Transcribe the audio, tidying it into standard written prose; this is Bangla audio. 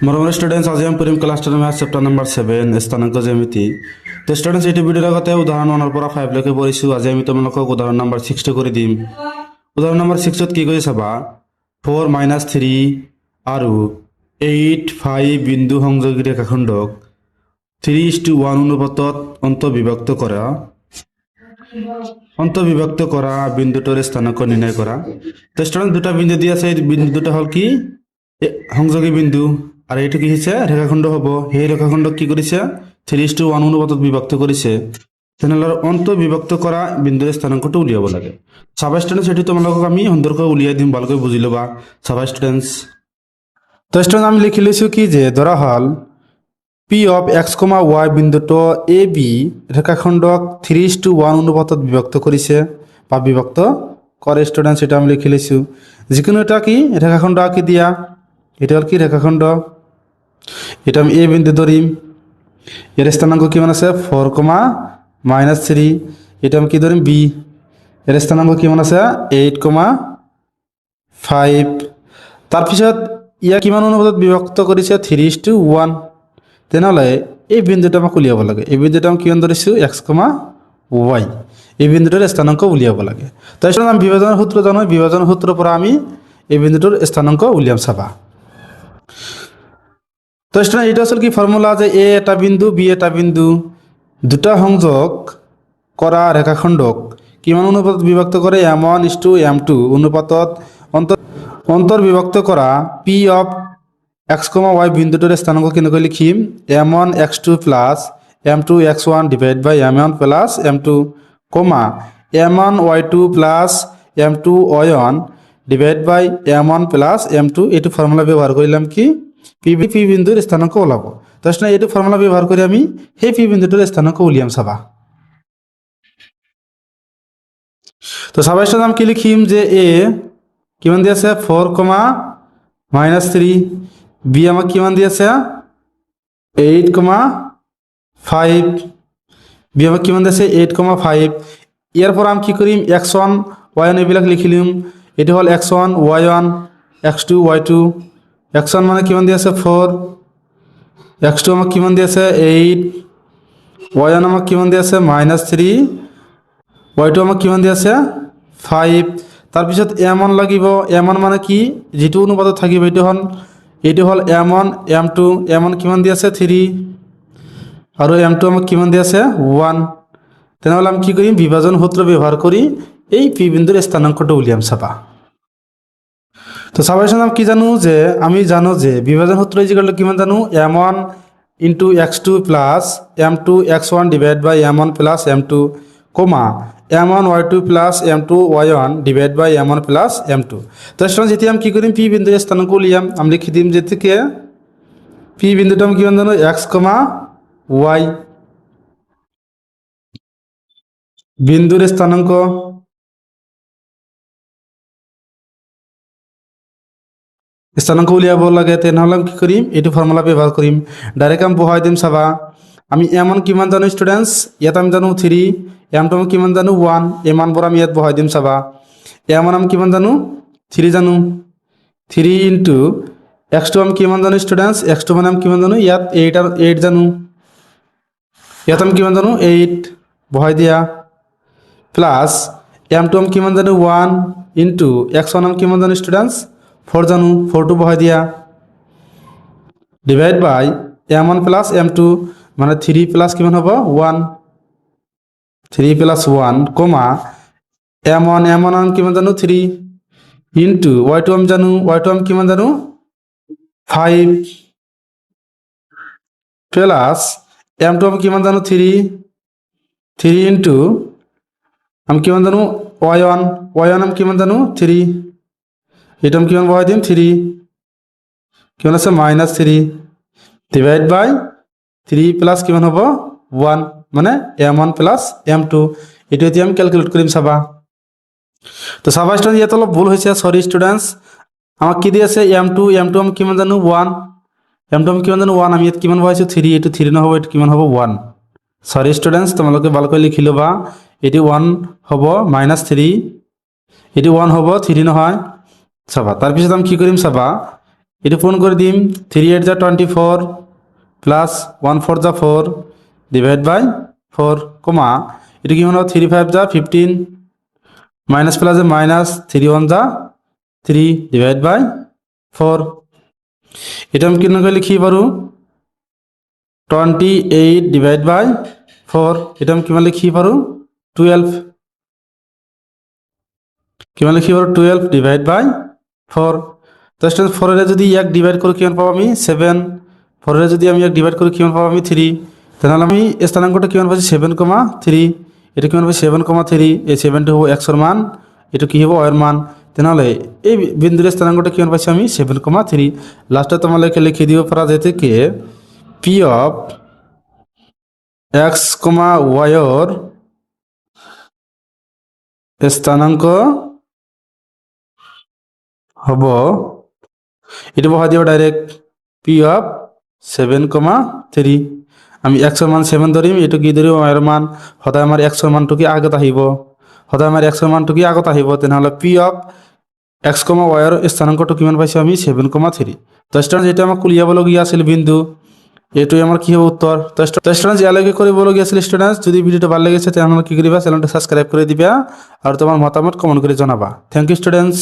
মৰমৰ ষ্টুডেণ্টছ, আজি আমি পঢ়িম ক্লাছ 10 মেথছ চেপ্টাৰ নম্বৰ 7 স্থানাংক জ্যামিতি। তো ষ্টুডেণ্টছ, এইটো ভিডিঅ'ৰ আগতে উদাহৰণ 1 পৰা 5 লৈকে পঢ়িছোঁ। আজি আমি তোমালোকক উদাহৰণ নম্বৰ 6 কৰি দিম। উদাহৰণ নম্বৰ 6ত কি কৰি চাবা, 4 - 3 আৰু 8, 5 বিন্দু সংযোগী ৰেখাখণ্ডক 3:1 অনুপাতত অন্তৰ্বিভক্ত কৰা বিন্দুটোৰ স্থানাংক নিৰ্ণয় কৰা। তো ষ্টুডেণ্টছ, দুটা বিন্দু দিয়া আছে। এই বিন্দু দুটা হ'ল কি সংযোগী বিন্দু, আর এইটো কি হৈছে রেখাখণ্ড হব। সেই রেখাখণ্ডক কি কৰিছে 3:1 অনুপাতত বিভক্ত কৰিছে। তেনেহ'লে অন্তৰ্বিভক্ত কৰা বিন্দুৰ স্থানাংকটো উলিয়াব লাগে। চাবা ষ্টুডেণ্টছ, সেইটো তোমালোকক আমি সুন্দৰকৈ উলিয়াই দিম, ভালকৈ বুজি ল'বা। চাবা ষ্টুডেণ্টছ, তো ষ্টুডেণ্টছ আমি লিখি লৈছোঁ কি যে ধৰা হ'ল P(x, y) বিন্দুটো AB রেখাখণ্ডক 3:1 অনুপাতত বিভক্ত কৰিছে বা বিভক্ত কৰে। ষ্টুডেণ্টছ, এটা আমি লিখি লৈছোঁ। যিকোনো এটা কি রেখাখণ্ড আঁকি দিয়া, এটা হল কি রেখাখণ্ড। এটা আমি এ বিন্দু ধরিম, এর স্থানাঙ্ক কিমান আছে 4, -3। এটা আমি কি ধরিম বি, এর স্থানাঙ্ক কিমান আছে 8, 5। তাৰপিছত ইয়া কিমান অনুপাতত বিভক্ত কৰিছে 3:1। তেনেহ'লে এই বিন্দুটো আমাক উলিয়াব লাগে। এই বিন্দুটো আমি কিমান ধৰিছোঁ x, y। এই বিন্দুটোৰ স্থানাঙ্ক উলিয়াব লাগে। তাৰপিছত আমি বিভাজনৰ সূত্ৰ জানো, বিভাজনৰ সূত্ৰৰ পৰা আমি এই বিন্দুটোৰ স্থানাঙ্ক উলিয়াম। চাবা, তো স্টুডেন্ট, এটা আসলে কি ফর্মুলা যে এ এটা বিন্দু বি এটা বিন্দু দুটা সংযোগ করা রেখাখণ্ডক কিমান অনুপাতত বিভক্ত করে M1:M2 অনুপাতত অন্তর্বিভক্ত করা P(x, y) বিন্দুটোৰ স্থানাঙ্ক কেনেকৈ লিখিম M1:x2 + M2:x1 / M1 + M2, M1:y2 + M2:y1 / M1 + M2। এইটো ফর্মুলা ব্যবহার কৰিলাম কি পি বিন্দুৰ স্থানাঙ্ক ওলাব। তাৰপিছত এইটো ফৰ্মুলা ব্যৱহাৰ কৰি আমি সেই পি বিন্দুটোৰ স্থানাঙ্ক উলিয়াম। চাবা, তো চাবা ষ্টুডেণ্ট, আমি কি লিখিম যে এ কিমান দি আছে 4, -3। বি আমাক কিমান দি আছে 8, 5। বি আমাক কিমান দি আছে 8, 5। ইয়াৰ পৰা আমি কি কৰিম x1, y1 এইবিলাক লিখিলিম। এইটো হ'ল x1, y1, x2, y2। x1 মানে কিমান দি আছে 4, x2 আমাক কিমান দি আছে 8, y1 আমাক কিমান দি আছে -3, y2 আমাক কিমান দি আছে 5। তাৰপিছত M1 লাগিব। M1 মানে কি যিটো অনুপাতত থাকিব এইটো হ'ল M1, M2। M1 কিমান দি আছে 3 আৰু M2 আমাক কিমান দি আছে 1। তেনেহ'লে আমি কি কৰিম বিভাজন সূত্ৰ ব্যৱহাৰ কৰি এই পি বিন্দুৰ স্থানাঙ্কটো উলিয়াম। চাবা, তো চাবা আমি কি জানো যে আমি জানো যে বিভাজন সূত্র ইজিক্যাল টু কিমান জানো M1:x2 + M2:x1 / M1 + M2, M1:y2 + M2:y1 / M1 + M2। তো যেতিয়া আমি কি কৰিম পি বিন্দুৰ স্থানাঙ্ক উলিয়াম, আমি লিখি দিম যেতিকে পি বিন্দুটো আমি কিমান জানো x, y বিন্দুৰ স্থানাঙ্ক উলিয়াব লাগে। তেনেহ'লে আমি কি কৰিম এইটো ফৰ্মুলা ব্যৱহাৰ কৰিম, ডাইৰেক্ট আমি বহাই দিম। চাবা, আমি M1 কিমান জানো ষ্টুডেণ্টছ, ইয়াত আমি জানো 3, M2 আমি কিমান জানো 1। এই মানবোৰ আমি ইয়াত বহাই দিম। চাবা, M1 আমি কিমান জানো 3 জানো, 3 * x2 আমি কিমান জানো ষ্টুডেণ্টছ, x2 মানে আমি কিমান জানো ইয়াত 8 জানো, ইয়াত আমি কিমান জানো 8 বহাই দিয়া, প্লাস M2 আমি কিমান জানো 1 * x1 আমি কিমান জানো ষ্টুডেণ্টছ 4 জানো, 4টো বহাই দিয়া, ডিভাইড বাই M1 + M2 মানে 3 + কিমান হ'ব 1, 3 + 1, M1 আমি কিমান জানো 3 y2 আমি জানো, y2 আমি কিমান জানো 5 প্লাস M2 আমি কিমান জানো 3 আমি কিমান জানো y1 আমি কিমান জানো 3। এটা আমি কিমান বহাই দিম 3 কিমান আছে -3 ডিভাইড বাই 3 প্লাস কিমান হ'ব 1 মানে M1 + M2। এটা এতিয়া আমি ক্যালকুলেট কৰিম। চাবা, তো চাবা ষ্টুডেণ্ট, ইয়াত অলপ ভুল হৈছে, সরি ষ্টুডেণ্টছ। আমাক কি দি আছে M2 আমি কিমান জানো 1, M2 আমি কিমান জানো 1, আমি ইয়াত কিমান বহাইছোঁ 3। এইটো 3 নহ'ব, এইটো কিমান হ'ব 1। সরি ষ্টুডেণ্টছ, তোমালোকে ভালকৈ লিখি ল'বা। এটি 1 হ'ব -3, এটি 1 হ'ব 3 নহয়। চাবা, তাৰপিছত আমি কি কৰিম চাবা, এটা পূরণ করে দিম 3 8 যা 24 প্লাস 1 4 যা 4 ডিভাইড বাই 4 কমা এটা কি হলো 3 5 যা 15 মাইনাস প্লাস মাইনাস 3 1 যা 3 ডিভাইড বাই 4 এটা আমি কিভাবে লিখি পারো 28 ডিভাইড বাই 4 এটা আমি কিভাবে লিখি পারো 12 কিভাবে লিখি পারো 12 ডিভাইড বাই 4 তো স্টুডেন্ট 4 এর যদি 1 ডিভাইড করে কিমান পাবো আমি 7 4 এর যদি আমি 1 ডিভাইড করে কিমান পাবো আমি 3 তাহলে আমি স্থানাঙ্কটা কিমান পাচ্ছি 7,3 এটা কিমান পাচ্ছি 7,3 এই 7টা হবো x এর মান এটা কি হবো y এর মান তাহলে এই বিন্দুর স্থানাঙ্কটা কিমান পাচ্ছি আমি 7,3 লাস্টে তোমাদেরকে লিখে দিব পারা যায় থেকে p অফ x, y এর স্থানাঙ্ক হব এটা বহা দিব ডাইরেক্ট p অফ 7,3 আমি x এর মান 7 ধরিম এটা কি ধরিম y এর মান সদায় আমার x এর মানটুকি আগত আহিব সদায় আমার x এর মানটুকি আগত আহিব তেনহলে p অফ x, y এর স্থানাঙ্কটো কিমান পাইছো আমি 7,3 তো স্টুডেন্ট যেটা আমার কুলিয়াবলগীয়া আছিল বিন্দু এইটোই আমার কি হবে উত্তর তো স্টুডেন্ট ইয়ালৈকে কৰিবলগীয়া আছিল স্টুডেন্টস যদি ভিডিওটো ভাল লাগিছে তেনহলে কি কৰিবা চ্যানেলটো সাবস্ক্রাইব কৰি দিবা আৰু তোমাৰ মতামত কমেন্ট কৰি জনাবা থ্যাংক ইউ স্টুডেন্টস